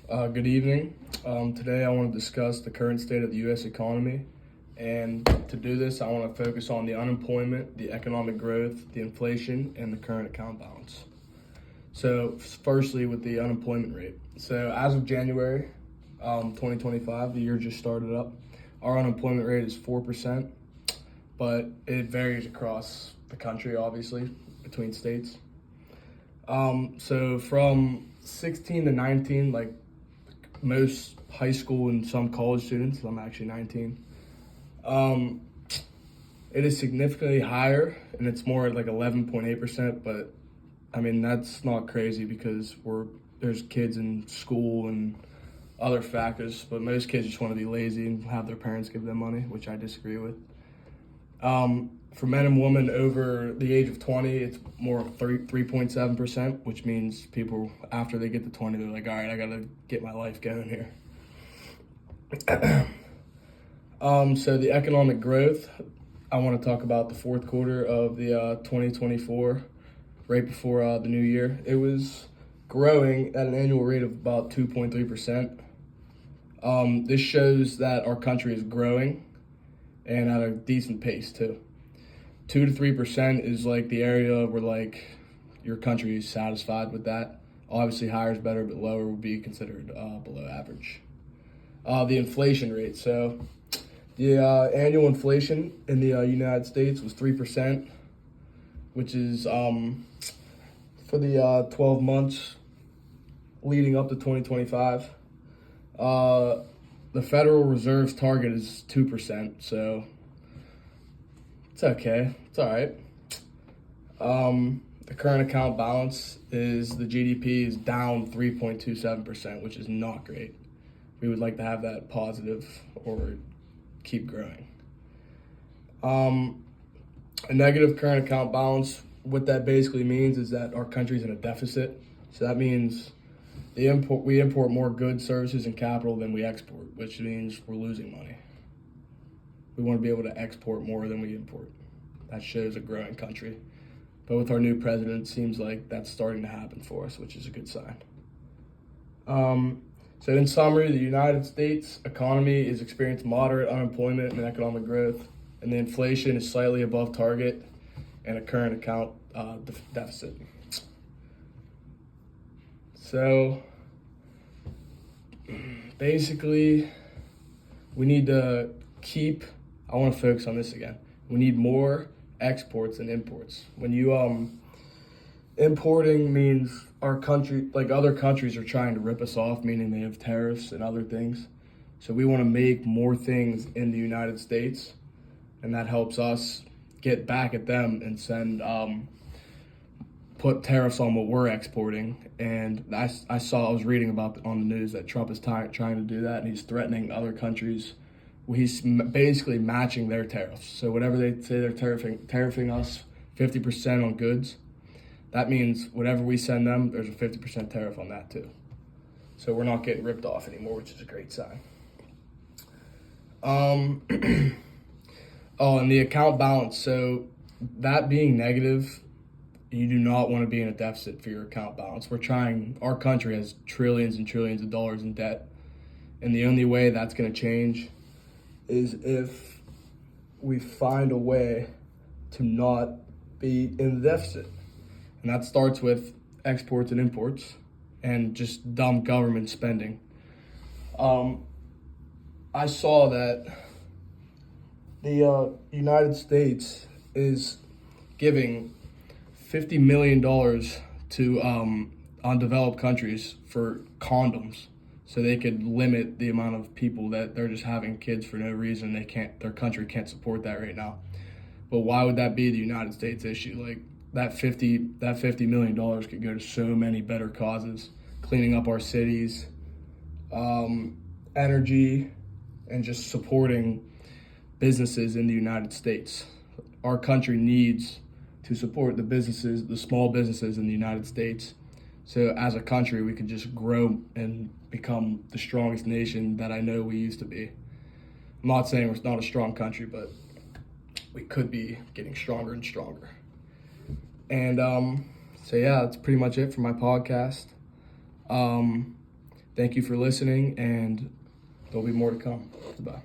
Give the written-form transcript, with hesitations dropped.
Good evening. Today I want to discuss the current state of the U.S. economy. And to do this, I want to focus on the unemployment, the economic growth, the inflation, and the current account balance. So, firstly, with the unemployment rate. So, as of January 2025, the year just started up, our unemployment rate is 4%, but it varies across the country, obviously, between states. So, from 16 to 19, like most high school and some college students, I'm actually 19, um, it is significantly higher, and it's more like 11.8%, but I mean, that's not crazy because there's kids in school and other factors, but most kids just want to be lazy and have their parents give them money, which I disagree with. For men and women over the age of 20, it's more 3.7%, which means people, after they get to 20, they're like, all right, I got to get my life going here. So the economic growth, I want to talk about the fourth quarter of the 2024, right before the new year. It was growing at an annual rate of about 2.3%. This shows that our country is growing and at a decent pace too. 2 to 3% is like the area where like your country is satisfied with that. Obviously, higher is better, but lower would be considered below average. The inflation rate. So the annual inflation in the United States was 3%, which is for the 12 months leading up to 2025. The Federal Reserve's target is 2%, so it's okay. It's all right. The current account balance is the GDP is down 3.27%, which is not great. We would like to have that positive or keep growing. A negative current account balance, what that basically means is that our country's in a deficit. So that means we import more goods, services, and capital than we export, which means we're losing money. We want to be able to export more than we import. That shows a growing country. But with our new president, it seems like that's starting to happen for us, which is a good sign. So in summary, the United States economy is experiencing moderate unemployment and economic growth, and the inflation is slightly above target and a current account deficit. So basically, we need to I want to focus on this again. We need more exports than imports. When you importing means our country, like other countries, are trying to rip us off, meaning they have tariffs and other things. So we want to make more things in the United States, and that helps us get back at them and put tariffs on what we're exporting. And I was reading about on the news that Trump is trying to do that, and he's threatening other countries. He's basically matching their tariffs. So whatever they say they're tariffing us 50% on goods, that means whatever we send them, there's a 50% tariff on that too. So we're not getting ripped off anymore, which is a great sign. And the account balance. So that being negative, you do not want to be in a deficit for your account balance. Our country has trillions and trillions of dollars in debt. And the only way that's going to change is if we find a way to not be in the deficit. And that starts with exports and imports and just dumb government spending. I saw that the United States is giving $50 million to undeveloped countries for condoms, so they could limit the amount of people that they're just having kids for no reason. Their country can't support that right now. But why would that be the United States issue? Like that $50 million could go to so many better causes, cleaning up our cities, energy, and just supporting businesses in the United States. Our country needs to support the small businesses in the United States. So as a country, we could just grow and become the strongest nation that I know we used to be. I'm not saying we're not a strong country, but we could be getting stronger and stronger. And so yeah, that's pretty much it for my podcast. Thank you for listening, and there'll be more to come. Goodbye.